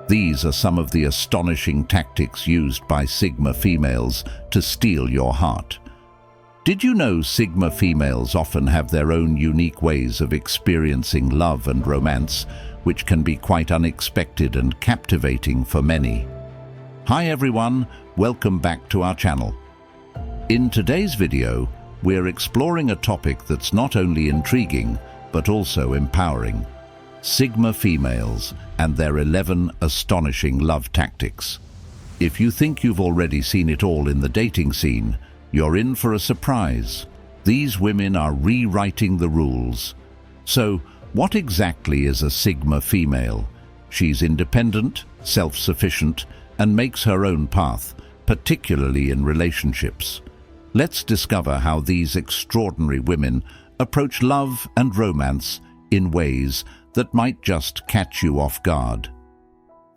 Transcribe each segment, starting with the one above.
These are some of the astonishing tactics used by Sigma females to steal your heart. Did you know Sigma females often have their own unique ways of experiencing love and romance, which can be quite unexpected and captivating for many? Hi everyone, welcome back to our channel. In today's video, we're exploring a topic that's not only intriguing, but also empowering: Sigma females and their 11 astonishing love tactics. If you think you've already seen it all in the dating scene, you're in for a surprise. These women are rewriting the rules. So, what exactly is a Sigma female? She's independent, self-sufficient, and makes her own path, particularly in relationships. Let's discover how these extraordinary women approach love and romance in ways that might just catch you off guard.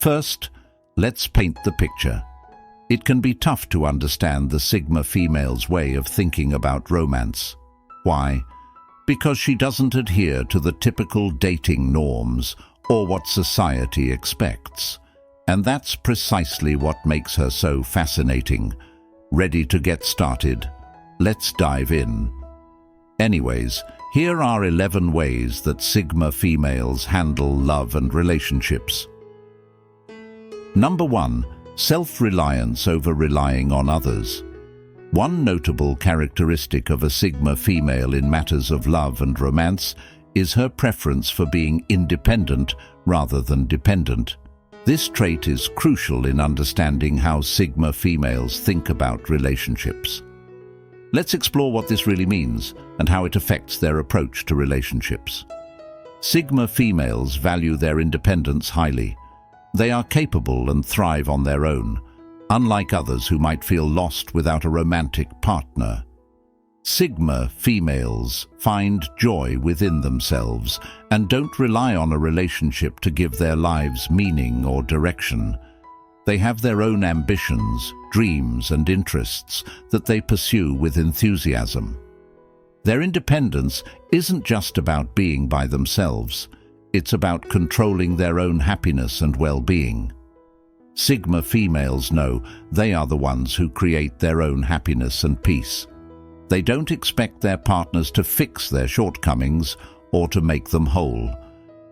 First, let's paint the picture. It can be tough to understand the Sigma female's way of thinking about romance. Why? Because she doesn't adhere to the typical dating norms or what society expects. And that's precisely what makes her so fascinating. Ready to get started? Let's dive in. Anyways, here are 11 ways that Sigma females handle love and relationships. Number 1. Self-reliance over relying on others. One notable characteristic of a Sigma female in matters of love and romance is her preference for being independent rather than dependent. This trait is crucial in understanding how Sigma females think about relationships. Let's explore what this really means and how it affects their approach to relationships. Sigma females value their independence highly. They are capable and thrive on their own, unlike others who might feel lost without a romantic partner. Sigma females find joy within themselves and don't rely on a relationship to give their lives meaning or direction. They have their own ambitions, dreams, and interests that they pursue with enthusiasm. Their independence isn't just about being by themselves. It's about controlling their own happiness and well-being. Sigma females know they are the ones who create their own happiness and peace. They don't expect their partners to fix their shortcomings or to make them whole.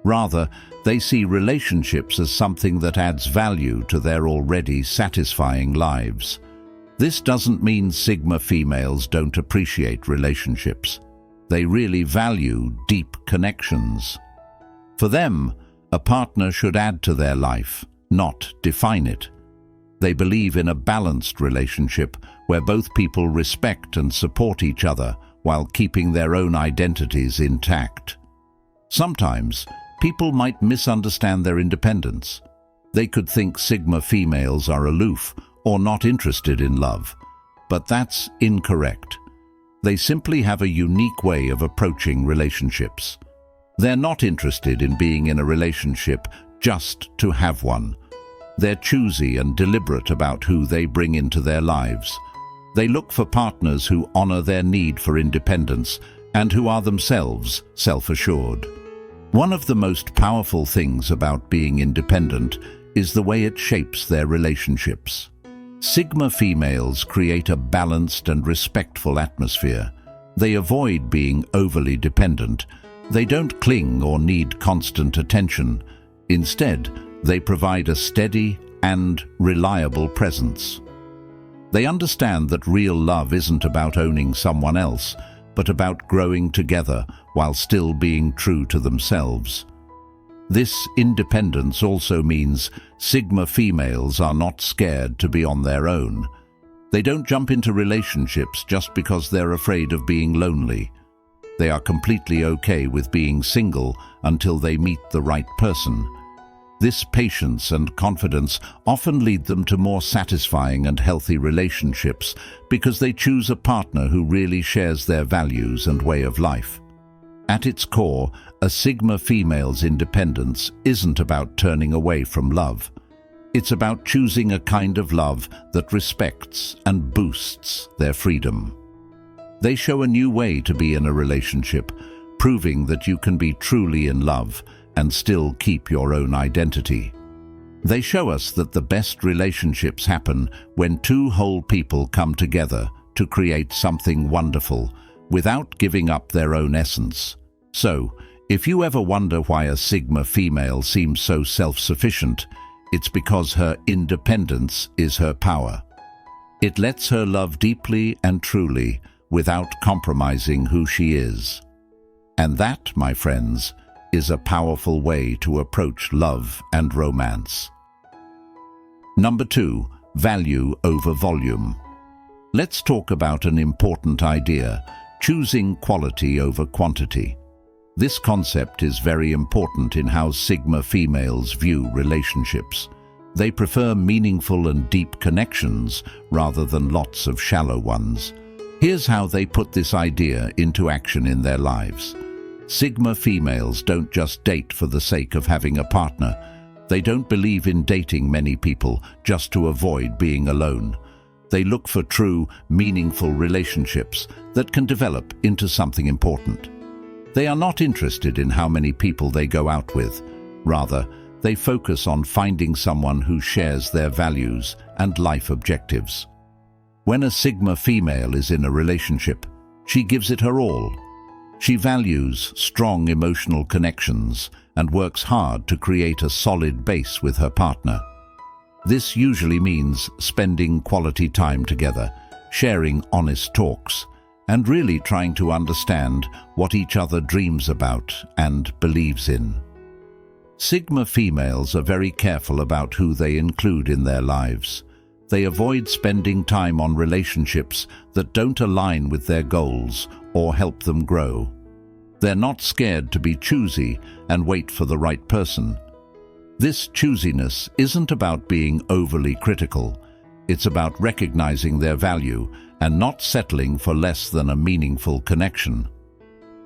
Rather, they see relationships as something that adds value to their already satisfying lives. This doesn't mean Sigma females don't appreciate relationships. They really value deep connections. For them, a partner should add to their life, not define it. They believe in a balanced relationship where both people respect and support each other while keeping their own identities intact. Sometimes, people might misunderstand their independence. They could think Sigma females are aloof or not interested in love, but that's incorrect. They simply have a unique way of approaching relationships. They're not interested in being in a relationship just to have one. They're choosy and deliberate about who they bring into their lives. They look for partners who honor their need for independence and who are themselves self-assured. One of the most powerful things about being independent is the way it shapes their relationships. Sigma females create a balanced and respectful atmosphere. They avoid being overly dependent. They don't cling or need constant attention. Instead, they provide a steady and reliable presence. They understand that real love isn't about owning someone else, but about growing together while still being true to themselves. This independence also means Sigma females are not scared to be on their own. They don't jump into relationships just because they're afraid of being lonely. They are completely okay with being single until they meet the right person. This patience and confidence often lead them to more satisfying and healthy relationships because they choose a partner who really shares their values and way of life. At its core, a Sigma female's independence isn't about turning away from love. It's about choosing a kind of love that respects and boosts their freedom. They show a new way to be in a relationship, proving that you can be truly in love and still keep your own identity. They show us that the best relationships happen when two whole people come together to create something wonderful without giving up their own essence. So, if you ever wonder why a Sigma female seems so self-sufficient, it's because her independence is her power. It lets her love deeply and truly without compromising who she is. And that, my friends, is a powerful way to approach love and romance. Number 2, value over volume. Let's talk about an important idea, choosing quality over quantity. This concept is very important in how Sigma females view relationships. They prefer meaningful and deep connections rather than lots of shallow ones. Here's how they put this idea into action in their lives. Sigma females don't just date for the sake of having a partner. They don't believe in dating many people just to avoid being alone. They look for true, meaningful relationships that can develop into something important. They are not interested in how many people they go out with. Rather, they focus on finding someone who shares their values and life objectives. When a Sigma female is in a relationship, she gives it her all. She values strong emotional connections and works hard to create a solid base with her partner. This usually means spending quality time together, sharing honest talks, and really trying to understand what each other dreams about and believes in. Sigma females are very careful about who they include in their lives. They avoid spending time on relationships that don't align with their goals or help them grow. They're not scared to be choosy and wait for the right person. This choosiness isn't about being overly critical. It's about recognizing their value and not settling for less than a meaningful connection.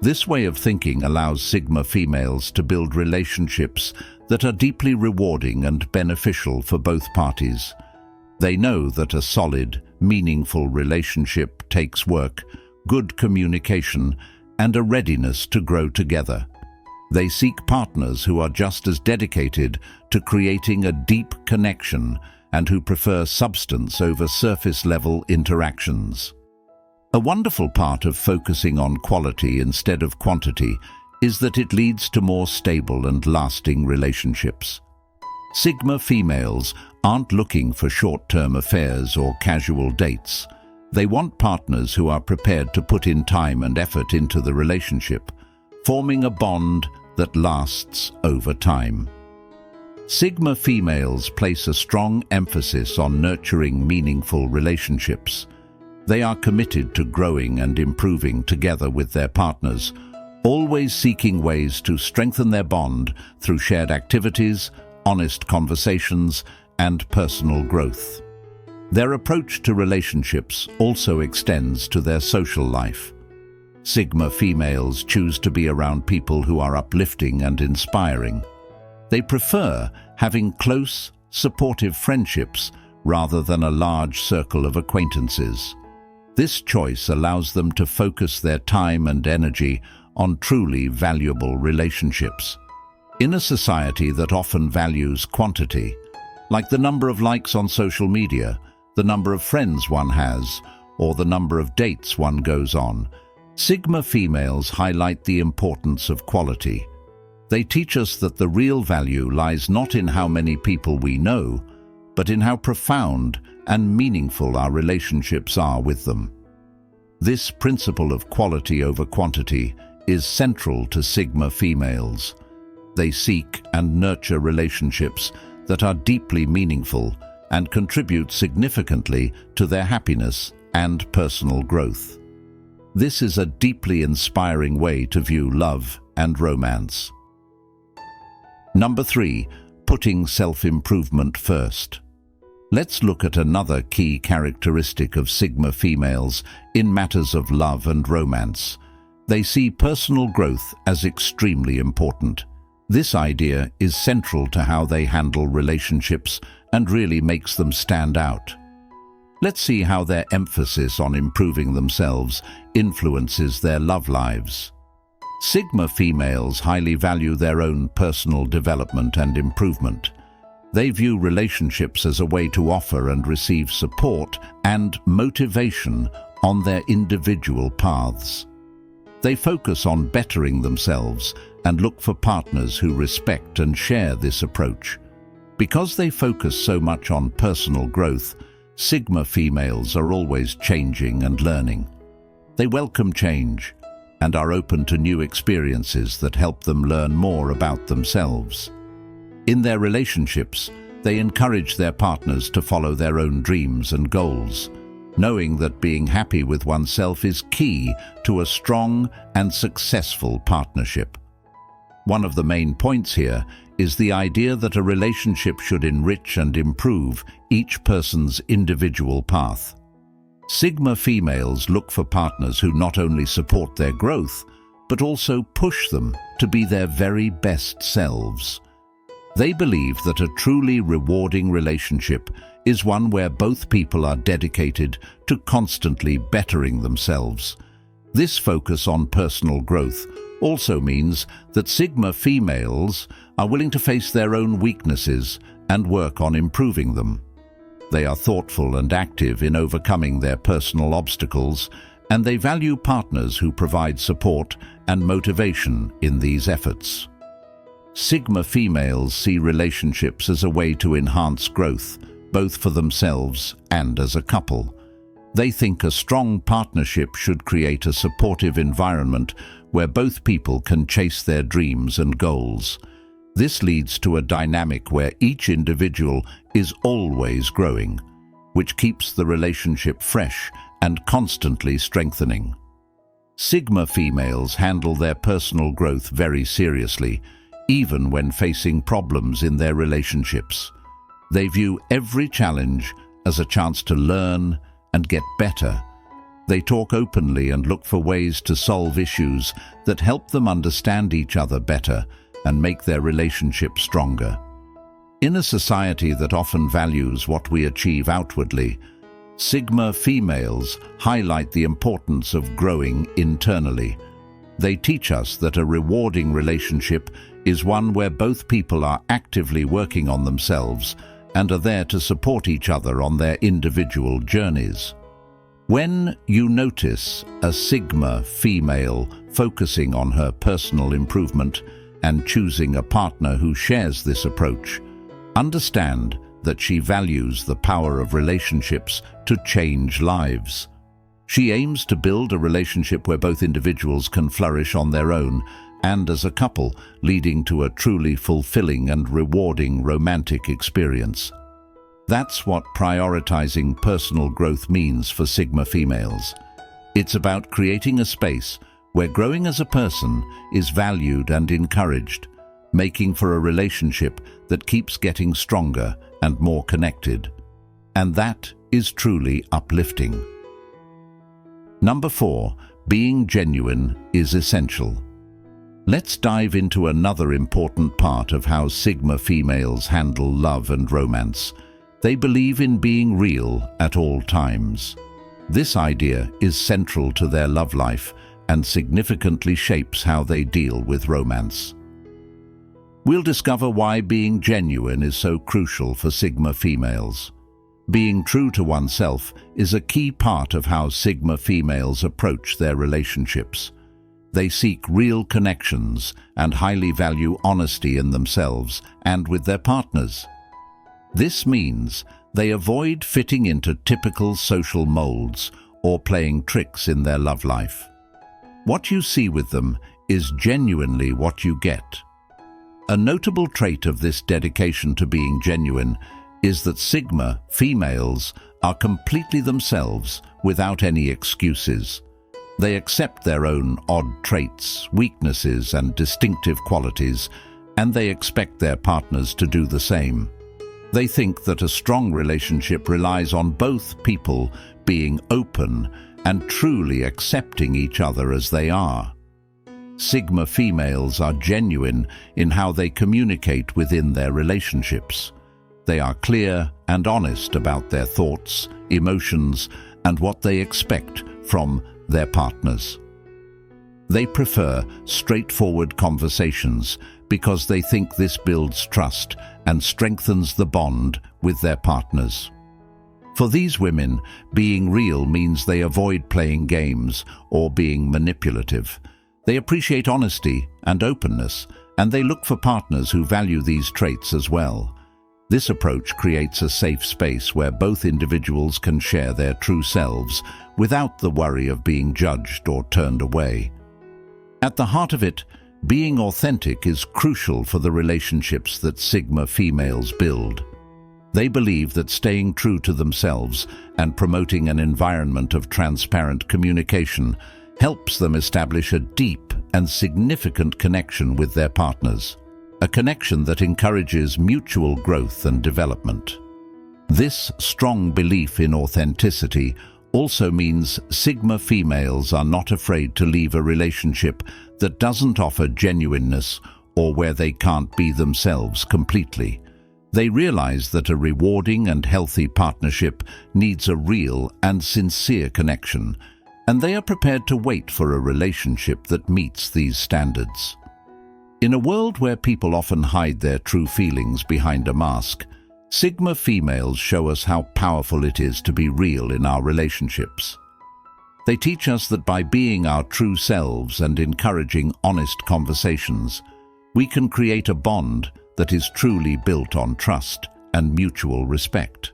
This way of thinking allows Sigma females to build relationships that are deeply rewarding and beneficial for both parties. They know that a solid, meaningful relationship takes work, good communication, and a readiness to grow together. They seek partners who are just as dedicated to creating a deep connection and who prefer substance over surface-level interactions. A wonderful part of focusing on quality instead of quantity is that it leads to more stable and lasting relationships. Sigma females aren't looking for short-term affairs or casual dates. They want partners who are prepared to put in time and effort into the relationship, forming a bond that lasts over time. Sigma females place a strong emphasis on nurturing meaningful relationships. They are committed to growing and improving together with their partners, always seeking ways to strengthen their bond through shared activities, honest conversations, and personal growth. Their approach to relationships also extends to their social life. Sigma females choose to be around people who are uplifting and inspiring. They prefer having close, supportive friendships rather than a large circle of acquaintances. This choice allows them to focus their time and energy on truly valuable relationships. In a society that often values quantity, like the number of likes on social media, the number of friends one has, or the number of dates one goes on, Sigma females highlight the importance of quality. They teach us that the real value lies not in how many people we know, but in how profound and meaningful our relationships are with them. This principle of quality over quantity is central to Sigma females. They seek and nurture relationships that are deeply meaningful and contribute significantly to their happiness and personal growth. This is a deeply inspiring way to view love and romance. Number 3, putting self-improvement first. Let's look at another key characteristic of Sigma females in matters of love and romance. They see personal growth as extremely important. This idea is central to how they handle relationships and really makes them stand out. Let's see how their emphasis on improving themselves influences their love lives. Sigma females highly value their own personal development and improvement. They view relationships as a way to offer and receive support and motivation on their individual paths. They focus on bettering themselves and look for partners who respect and share this approach. Because they focus so much on personal growth, Sigma females are always changing and learning. They welcome change and are open to new experiences that help them learn more about themselves. In their relationships, they encourage their partners to follow their own dreams and goals, knowing that being happy with oneself is key to a strong and successful partnership. One of the main points here is the idea that a relationship should enrich and improve each person's individual path. Sigma females look for partners who not only support their growth, but also push them to be their very best selves. They believe that a truly rewarding relationship is one where both people are dedicated to constantly bettering themselves. This focus on personal growth also means that Sigma females are willing to face their own weaknesses and work on improving them. They are thoughtful and active in overcoming their personal obstacles, and they value partners who provide support and motivation in these efforts. Sigma females see relationships as a way to enhance growth, both for themselves and as a couple. They think a strong partnership should create a supportive environment where both people can chase their dreams and goals. This leads to a dynamic where each individual is always growing, which keeps the relationship fresh and constantly strengthening. Sigma females handle their personal growth very seriously, even when facing problems in their relationships. They view every challenge as a chance to learn and get better. They talk openly and look for ways to solve issues that help them understand each other better and make their relationship stronger. In a society that often values what we achieve outwardly, Sigma females highlight the importance of growing internally. They teach us that a rewarding relationship is one where both people are actively working on themselves and are there to support each other on their individual journeys. When you notice a Sigma female focusing on her personal improvement and choosing a partner who shares this approach, understand that she values the power of relationships to change lives. She aims to build a relationship where both individuals can flourish on their own and as a couple, leading to a truly fulfilling and rewarding romantic experience. That's what prioritizing personal growth means for Sigma females. It's about creating a space where growing as a person is valued and encouraged, making for a relationship that keeps getting stronger and more connected. And that is truly uplifting. Number 4, being genuine is essential. Let's dive into another important part of how Sigma females handle love and romance. They believe in being real at all times. This idea is central to their love life and significantly shapes how they deal with romance. We'll discover why being genuine is so crucial for Sigma females. Being true to oneself is a key part of how Sigma females approach their relationships. They seek real connections and highly value honesty in themselves and with their partners. This means they avoid fitting into typical social molds or playing tricks in their love life. What you see with them is genuinely what you get. A notable trait of this dedication to being genuine is that Sigma females are completely themselves without any excuses. They accept their own odd traits, weaknesses, and distinctive qualities, and they expect their partners to do the same. They think that a strong relationship relies on both people being open and truly accepting each other as they are. Sigma females are genuine in how they communicate within their relationships. They are clear and honest about their thoughts, emotions, and what they expect from their partners. They prefer straightforward conversations because they think this builds trust and strengthens the bond with their partners. For these women, being real means they avoid playing games or being manipulative. They appreciate honesty and openness, and they look for partners who value these traits as well. This approach creates a safe space where both individuals can share their true selves without the worry of being judged or turned away. At the heart of it, being authentic is crucial for the relationships that Sigma females build. They believe that staying true to themselves and promoting an environment of transparent communication helps them establish a deep and significant connection with their partners, a connection that encourages mutual growth and development. This strong belief in authenticity also means Sigma females are not afraid to leave a relationship that doesn't offer genuineness or where they can't be themselves completely. They realize that a rewarding and healthy partnership needs a real and sincere connection, and they are prepared to wait for a relationship that meets these standards. In a world where people often hide their true feelings behind a mask, Sigma females show us how powerful it is to be real in our relationships. They teach us that by being our true selves and encouraging honest conversations, we can create a bond that is truly built on trust and mutual respect.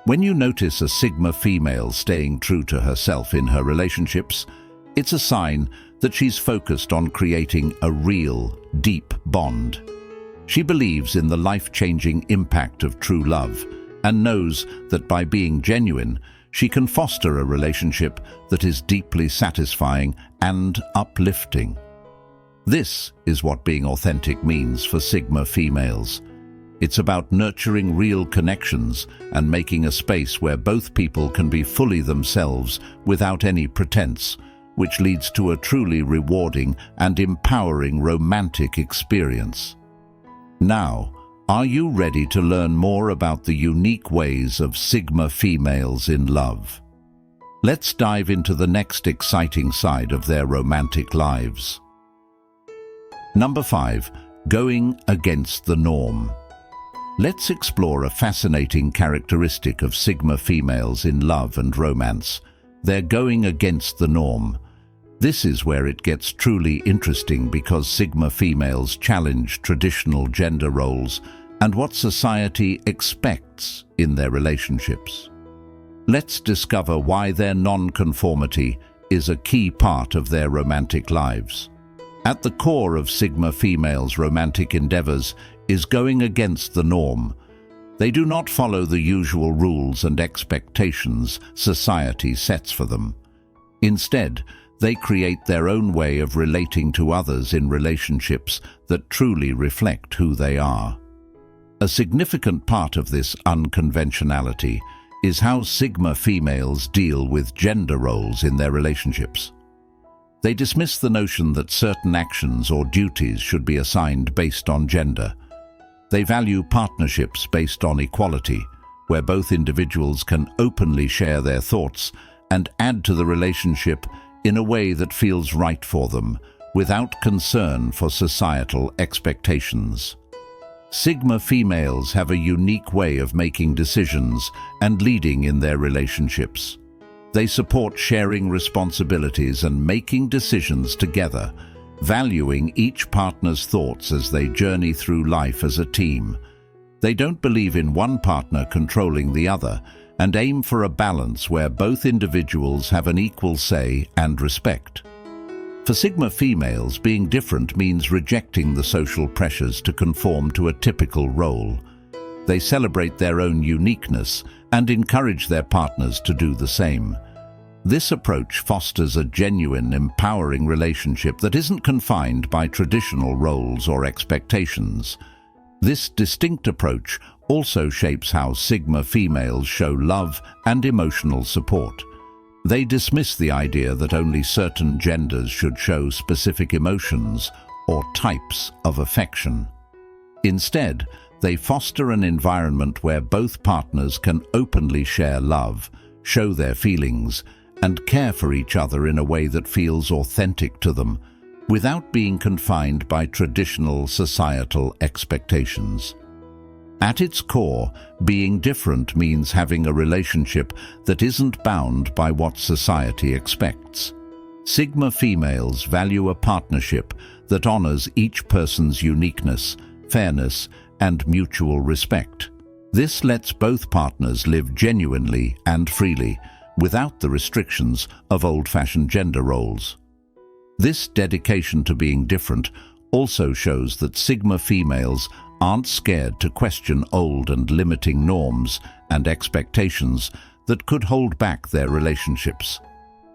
When you notice a Sigma female staying true to herself in her relationships, it's a sign that she's focused on creating a real, deep bond. She believes in the life-changing impact of true love and knows that by being genuine, she can foster a relationship that is deeply satisfying and uplifting. This is what being authentic means for Sigma females. It's about nurturing real connections and making a space where both people can be fully themselves without any pretense, which leads to a truly rewarding and empowering romantic experience. Now, are you ready to learn more about the unique ways of Sigma females in love? Let's dive into the next exciting side of their romantic lives. Number 5. Going against the norm. Let's explore a fascinating characteristic of Sigma females in love and romance. They're going against the norm. This is where it gets truly interesting because Sigma females challenge traditional gender roles and what society expects in their relationships. Let's discover why their non-conformity is a key part of their romantic lives. At the core of Sigma females' romantic endeavors is going against the norm. They do not follow the usual rules and expectations society sets for them. Instead, they create their own way of relating to others in relationships that truly reflect who they are. A significant part of this unconventionality is how Sigma females deal with gender roles in their relationships. They dismiss the notion that certain actions or duties should be assigned based on gender. They value partnerships based on equality, where both individuals can openly share their thoughts and add to the relationship in a way that feels right for them, without concern for societal expectations. Sigma females have a unique way of making decisions and leading in their relationships. They support sharing responsibilities and making decisions together, valuing each partner's thoughts as they journey through life as a team. They don't believe in one partner controlling the other and aim for a balance where both individuals have an equal say and respect. For Sigma females, being different means rejecting the social pressures to conform to a typical role. They celebrate their own uniqueness and encourage their partners to do the same. This approach fosters a genuine, empowering relationship that isn't confined by traditional roles or expectations. This distinct approach also shapes how Sigma females show love and emotional support. They dismiss the idea that only certain genders should show specific emotions or types of affection. Instead, they foster an environment where both partners can openly share love, show their feelings, and care for each other in a way that feels authentic to them. without being confined by traditional societal expectations. At its core, being different means having a relationship that isn't bound by what society expects. Sigma females value a partnership that honors each person's uniqueness, fairness, and mutual respect. This lets both partners live genuinely and freely, without the restrictions of old-fashioned gender roles. This dedication to being different also shows that Sigma females aren't scared to question old and limiting norms and expectations that could hold back their relationships.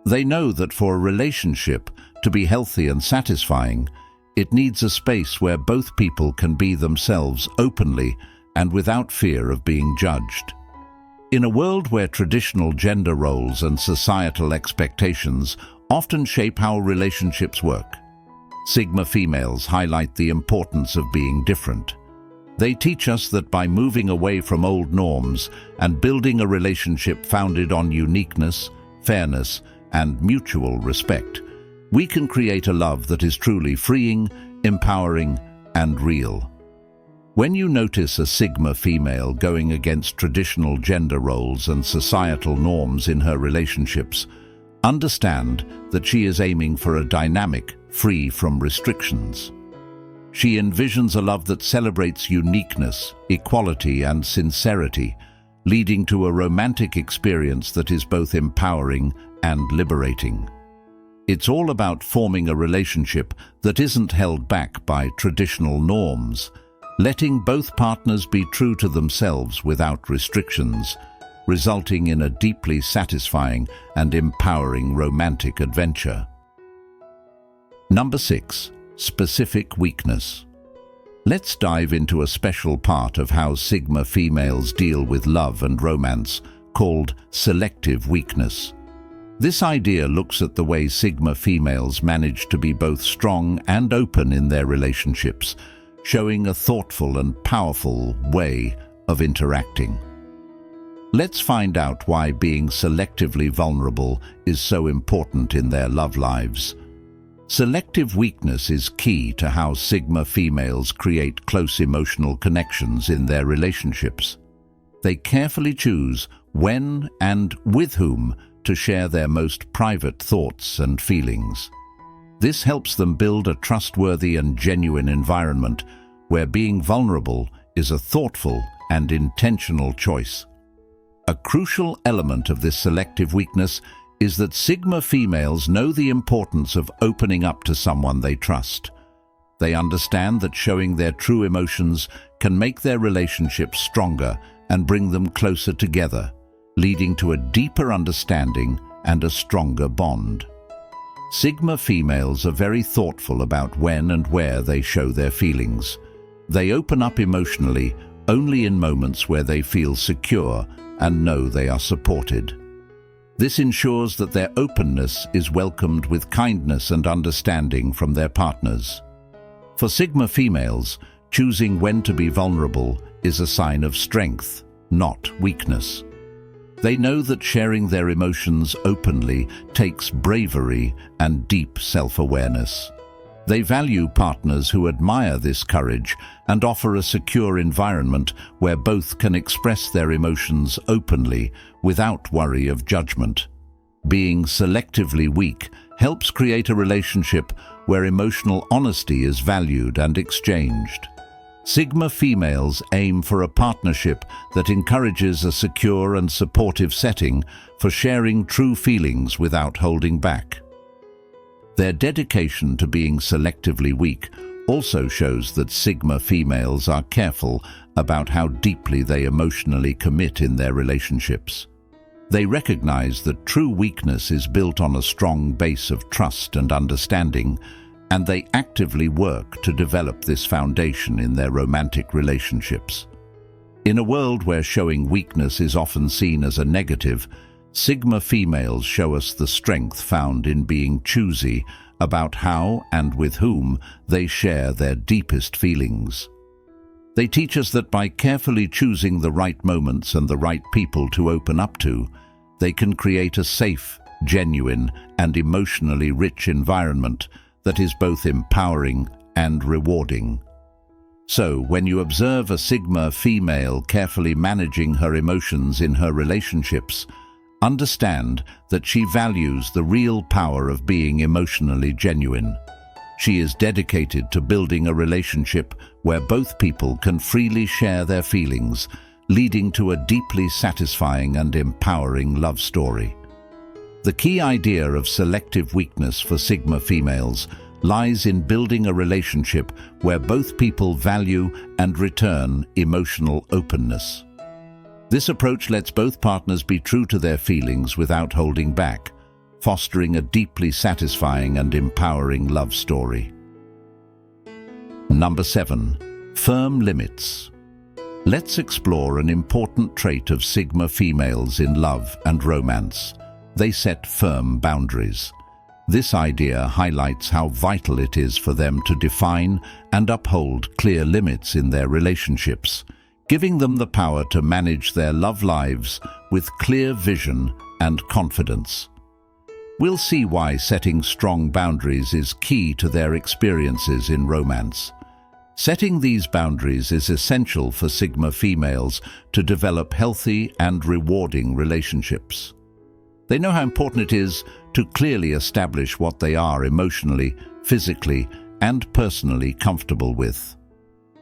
They know that for a relationship to be healthy and satisfying, it needs a space where both people can be themselves openly and without fear of being judged. In a world where traditional gender roles and societal expectations often shape how relationships work, Sigma females highlight the importance of being different. They teach us that by moving away from old norms and building a relationship founded on uniqueness, fairness, and mutual respect, we can create a love that is truly freeing, empowering, and real. When you notice a Sigma female going against traditional gender roles and societal norms in her relationships, understand that she is aiming for a dynamic, free from restrictions. She envisions a love that celebrates uniqueness, equality, and sincerity, leading to a romantic experience that is both empowering and liberating. It's all about forming a relationship that isn't held back by traditional norms, letting both partners be true to themselves without restrictions, resulting in a deeply satisfying and empowering romantic adventure. Number 6. Specific weakness. Let's dive into a special part of how Sigma females deal with love and romance, called selective weakness. This idea looks at the way Sigma females manage to be both strong and open in their relationships, showing a thoughtful and powerful way of interacting. Let's find out why being selectively vulnerable is so important in their love lives. Selective weakness is key to how Sigma females create close emotional connections in their relationships. They carefully choose when and with whom to share their most private thoughts and feelings. This helps them build a trustworthy and genuine environment where being vulnerable is a thoughtful and intentional choice. A crucial element of this selective weakness is that Sigma females know the importance of opening up to someone they trust. They understand that showing their true emotions can make their relationships stronger and bring them closer together, leading to a deeper understanding and a stronger bond. Sigma females are very thoughtful about when and where they show their feelings. They open up emotionally only in moments where they feel secure and know they are supported. This ensures that their openness is welcomed with kindness and understanding from their partners. For Sigma females, choosing when to be vulnerable is a sign of strength, not weakness. They know that sharing their emotions openly takes bravery and deep self-awareness. They value partners who admire this courage and offer a secure environment where both can express their emotions openly without worry of judgment. Being selectively weak helps create a relationship where emotional honesty is valued and exchanged. Sigma females aim for a partnership that encourages a secure and supportive setting for sharing true feelings without holding back. Their dedication to being selectively weak also shows that Sigma females are careful about how deeply they emotionally commit in their relationships. They recognize that true weakness is built on a strong base of trust and understanding, and they actively work to develop this foundation in their romantic relationships. In a world where showing weakness is often seen as a negative, Sigma females show us the strength found in being choosy about how and with whom they share their deepest feelings. They teach us that by carefully choosing the right moments and the right people to open up to, they can create a safe, genuine, and emotionally rich environment that is both empowering and rewarding. So, when you observe a Sigma female carefully managing her emotions in her relationships, understand that she values the real power of being emotionally genuine. She is dedicated to building a relationship where both people can freely share their feelings, leading to a deeply satisfying and empowering love story. The key idea of selective weakness for Sigma females lies in building a relationship where both people value and return emotional openness. This approach lets both partners be true to their feelings without holding back, fostering a deeply satisfying and empowering love story. Number 7. Firm limits. Let's explore an important trait of Sigma females in love and romance. They set firm boundaries. This idea highlights how vital it is for them to define and uphold clear limits in their relationships, giving them the power to manage their love lives with clear vision and confidence. We'll see why setting strong boundaries is key to their experiences in romance. Setting these boundaries is essential for Sigma females to develop healthy and rewarding relationships. They know how important it is to clearly establish what they are emotionally, physically, and personally comfortable with.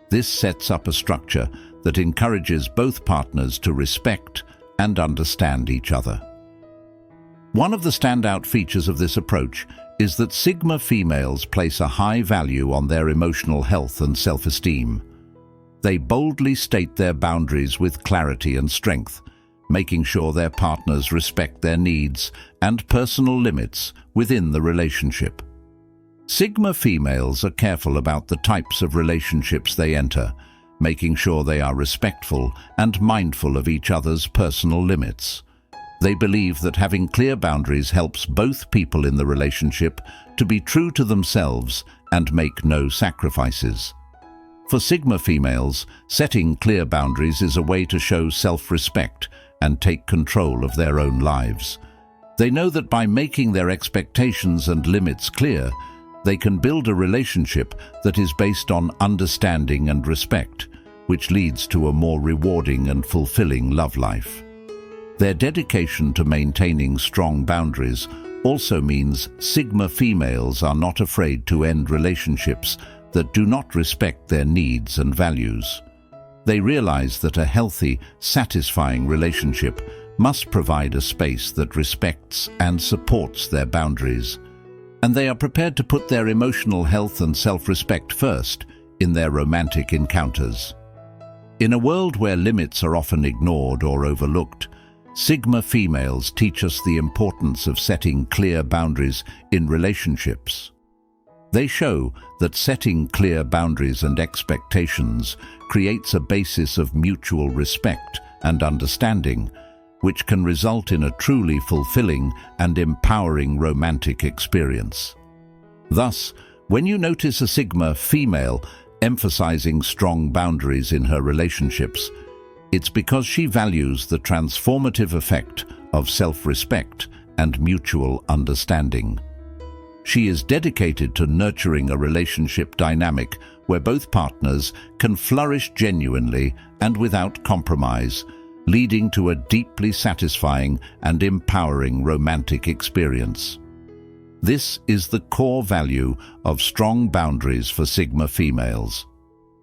This sets up a structure that encourages both partners to respect and understand each other. One of the standout features of this approach is that Sigma females place a high value on their emotional health and self-esteem. They boldly state their boundaries with clarity and strength, making sure their partners respect their needs and personal limits within the relationship. Sigma females are careful about the types of relationships they enter, making sure they are respectful and mindful of each other's personal limits. They believe that having clear boundaries helps both people in the relationship to be true to themselves and make no sacrifices. For Sigma females, setting clear boundaries is a way to show self-respect and take control of their own lives. They know that by making their expectations and limits clear, they can build a relationship that is based on understanding and respect, which leads to a more rewarding and fulfilling love life. Their dedication to maintaining strong boundaries also means Sigma females are not afraid to end relationships that do not respect their needs and values. They realize that a healthy, satisfying relationship must provide a space that respects and supports their boundaries, and they are prepared to put their emotional health and self-respect first in their romantic encounters. In a world where limits are often ignored or overlooked, Sigma females teach us the importance of setting clear boundaries in relationships. They show that setting clear boundaries and expectations creates a basis of mutual respect and understanding, which can result in a truly fulfilling and empowering romantic experience. Thus, when you notice a Sigma female emphasizing strong boundaries in her relationships, it's because she values the transformative effect of self-respect and mutual understanding. She is dedicated to nurturing a relationship dynamic where both partners can flourish genuinely and without compromise, leading to a deeply satisfying and empowering romantic experience. This is the core value of strong boundaries for Sigma females.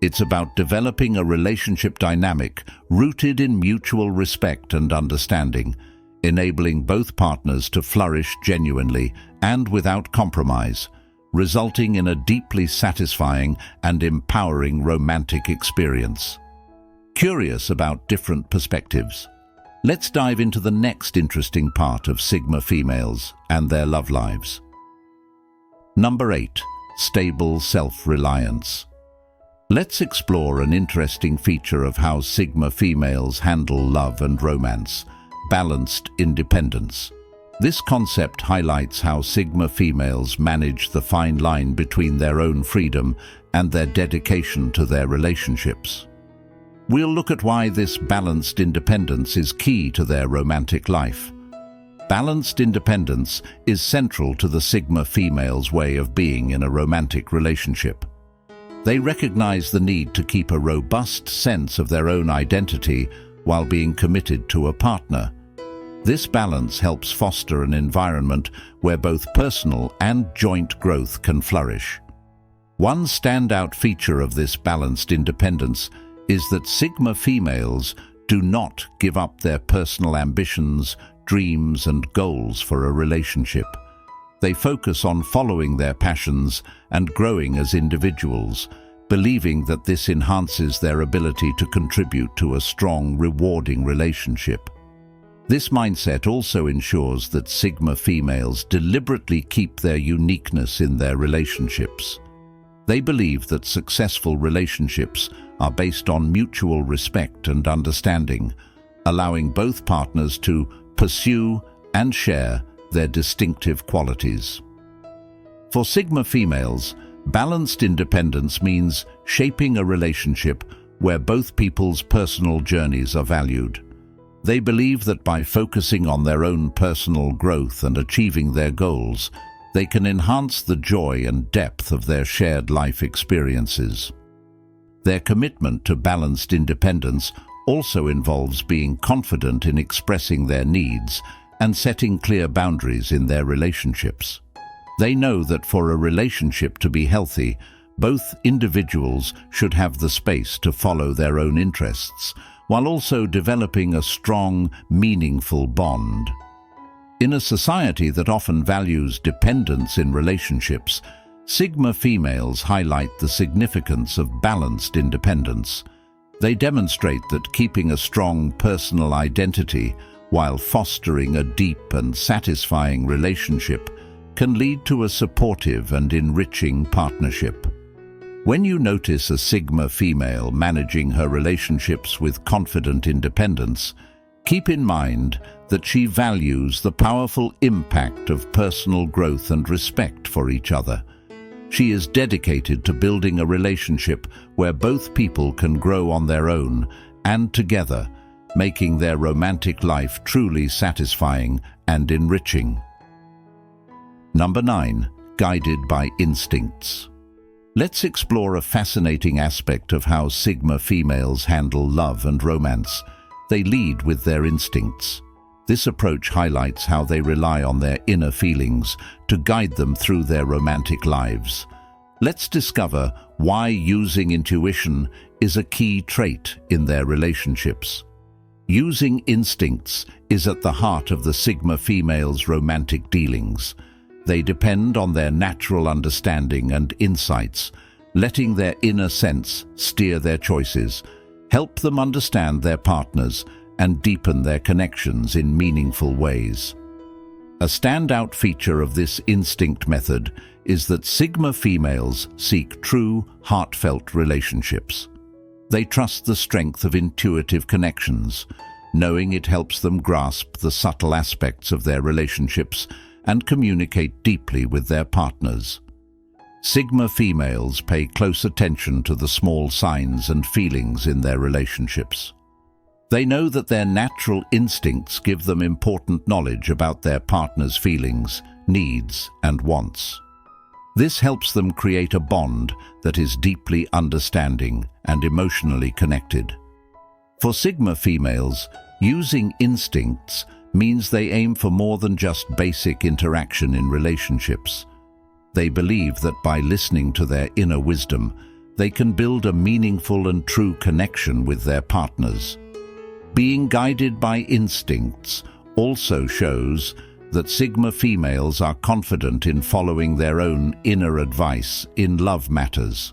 It's about developing a relationship dynamic rooted in mutual respect and understanding, enabling both partners to flourish genuinely and without compromise, resulting in a deeply satisfying and empowering romantic experience. Curious about different perspectives? Let's dive into the next interesting part of Sigma females and their love lives. Number 8. Stable self-reliance. Let's explore an interesting feature of how Sigma females handle love and romance: balanced independence. This concept highlights how Sigma females manage the fine line between their own freedom and their dedication to their relationships. We'll look at why this balanced independence is key to their romantic life. Balanced independence is central to the Sigma female's way of being in a romantic relationship. They recognize the need to keep a robust sense of their own identity while being committed to a partner. This balance helps foster an environment where both personal and joint growth can flourish. One standout feature of this balanced independence is that Sigma females do not give up their personal ambitions, dreams, and goals for a relationship. They focus on following their passions and growing as individuals, believing that this enhances their ability to contribute to a strong, rewarding relationship. This mindset also ensures that Sigma females deliberately keep their uniqueness in their relationships. They believe that successful relationships are based on mutual respect and understanding, allowing both partners to pursue and share their distinctive qualities. For Sigma females, balanced independence means shaping a relationship where both people's personal journeys are valued. They believe that by focusing on their own personal growth and achieving their goals, they can enhance the joy and depth of their shared life experiences. Their commitment to balanced independence also involves being confident in expressing their needs and setting clear boundaries in their relationships. They know that for a relationship to be healthy, both individuals should have the space to follow their own interests, while also developing a strong, meaningful bond. In a society that often values dependence in relationships, Sigma females highlight the significance of balanced independence. They demonstrate that keeping a strong personal identity while fostering a deep and satisfying relationship can lead to a supportive and enriching partnership. When you notice a Sigma female managing her relationships with confident independence, keep in mind that she values the powerful impact of personal growth and respect for each other. She is dedicated to building a relationship where both people can grow on their own and together, making their romantic life truly satisfying and enriching. Number 9. Guided by instincts. Let's explore a fascinating aspect of how Sigma females handle love and romance. They lead with their instincts. This approach highlights how they rely on their inner feelings to guide them through their romantic lives. Let's discover why using intuition is a key trait in their relationships. Using instincts is at the heart of the Sigma females' romantic dealings. They depend on their natural understanding and insights, letting their inner sense steer their choices, help them understand their partners, and deepen their connections in meaningful ways. A standout feature of this instinct method is that Sigma females seek true, heartfelt relationships. They trust the strength of intuitive connections, knowing it helps them grasp the subtle aspects of their relationships and communicate deeply with their partners. Sigma females pay close attention to the small signs and feelings in their relationships. They know that their natural instincts give them important knowledge about their partner's feelings, needs, and wants. This helps them create a bond that is deeply understanding and emotionally connected. For Sigma females, using instincts means they aim for more than just basic interaction in relationships. They believe that by listening to their inner wisdom, they can build a meaningful and true connection with their partners. Being guided by instincts also shows that Sigma females are confident in following their own inner advice in love matters.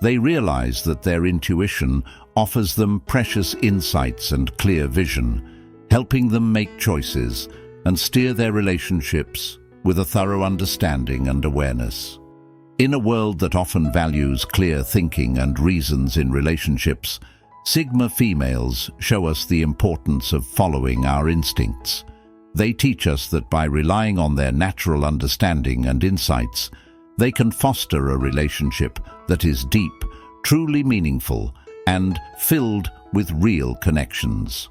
They realize that their intuition offers them precious insights and clear vision, helping them make choices and steer their relationships with a thorough understanding and awareness. In a world that often values clear thinking and reasons in relationships, Sigma females show us the importance of following our instincts. They teach us that by relying on their natural understanding and insights, they can foster a relationship that is deep, truly meaningful, and filled with real connections.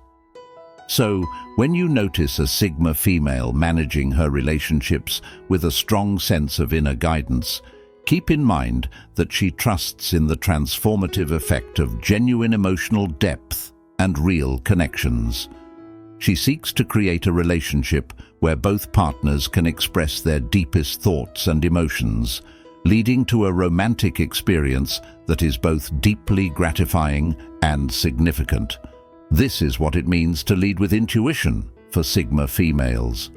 So, when you notice a Sigma female managing her relationships with a strong sense of inner guidance, keep in mind that she trusts in the transformative effect of genuine emotional depth and real connections. She seeks to create a relationship where both partners can express their deepest thoughts and emotions, leading to a romantic experience that is both deeply gratifying and significant. This is what it means to lead with intuition for Sigma females.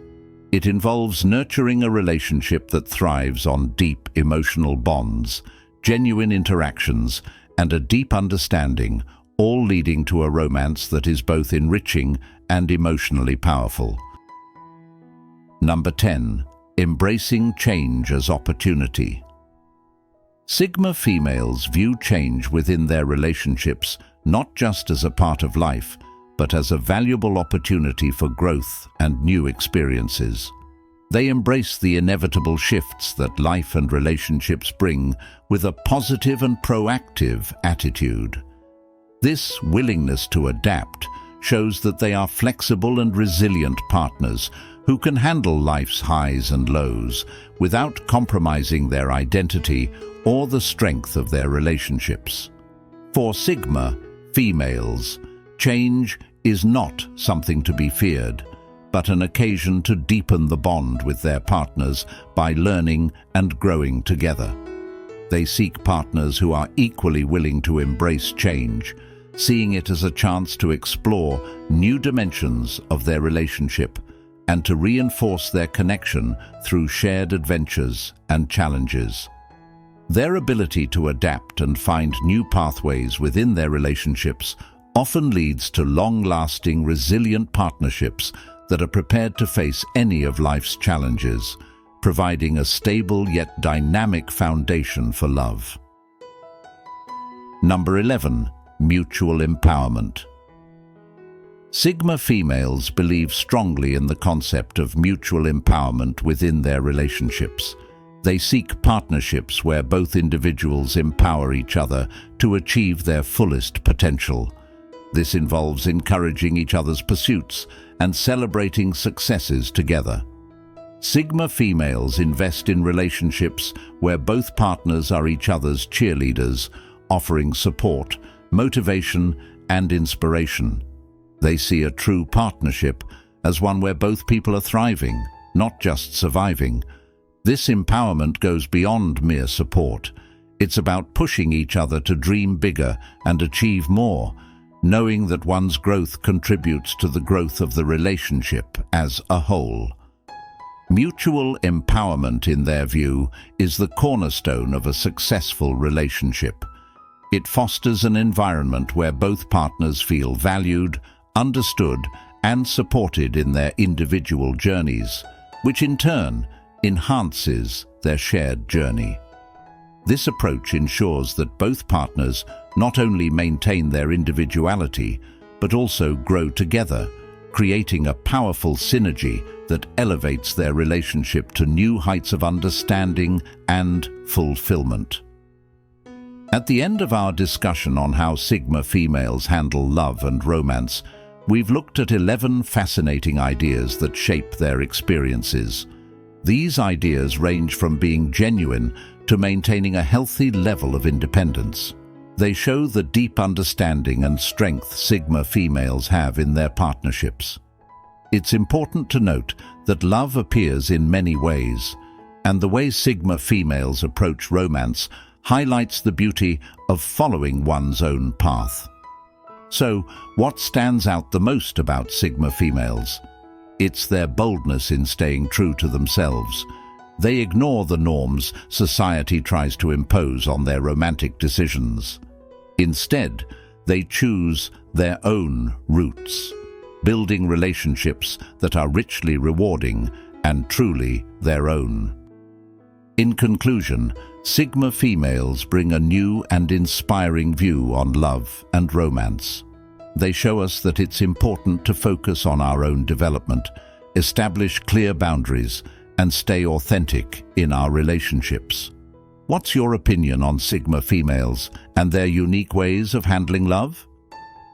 It involves nurturing a relationship that thrives on deep emotional bonds, genuine interactions, and a deep understanding, all leading to a romance that is both enriching and emotionally powerful. Number 10. Embracing change as opportunity. Sigma females view change within their relationships not just as a part of life, but as a valuable opportunity for growth and new experiences. They embrace the inevitable shifts that life and relationships bring with a positive and proactive attitude. This willingness to adapt shows that they are flexible and resilient partners who can handle life's highs and lows without compromising their identity or the strength of their relationships. For Sigma females, change is not something to be feared, but an occasion to deepen the bond with their partners by learning and growing together. They seek partners who are equally willing to embrace change, seeing it as a chance to explore new dimensions of their relationship and to reinforce their connection through shared adventures and challenges. Their ability to adapt and find new pathways within their relationships often leads to long-lasting, resilient partnerships that are prepared to face any of life's challenges, providing a stable yet dynamic foundation for love. Number 11. Mutual empowerment. Sigma females believe strongly in the concept of mutual empowerment within their relationships. They seek partnerships where both individuals empower each other to achieve their fullest potential. This involves encouraging each other's pursuits and celebrating successes together. Sigma females invest in relationships where both partners are each other's cheerleaders, offering support, motivation, and inspiration. They see a true partnership as one where both people are thriving, not just surviving. This empowerment goes beyond mere support. It's about pushing each other to dream bigger and achieve more, knowing that one's growth contributes to the growth of the relationship as a whole. Mutual empowerment, in their view, is the cornerstone of a successful relationship. It fosters an environment where both partners feel valued, understood, and supported in their individual journeys, which in turn enhances their shared journey. This approach ensures that both partners not only maintain their individuality, but also grow together, creating a powerful synergy that elevates their relationship to new heights of understanding and fulfillment. At the end of our discussion on how Sigma females handle love and romance, we've looked at 11 fascinating ideas that shape their experiences. These ideas range from being genuine to maintaining a healthy level of independence. They show the deep understanding and strength Sigma females have in their partnerships. It's important to note that love appears in many ways, and the way Sigma females approach romance highlights the beauty of following one's own path. So, what stands out the most about Sigma females? It's their boldness in staying true to themselves. They ignore the norms society tries to impose on their romantic decisions. Instead, they choose their own routes, building relationships that are richly rewarding and truly their own. In conclusion, Sigma females bring a new and inspiring view on love and romance. They show us that it's important to focus on our own development, establish clear boundaries, and stay authentic in our relationships. What's your opinion on Sigma females and their unique ways of handling love?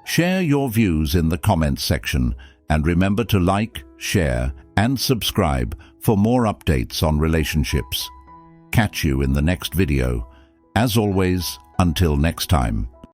Share your views in the comments section, And remember to like, share, and subscribe for more updates on relationships. Catch you in the next video. As always, until next time.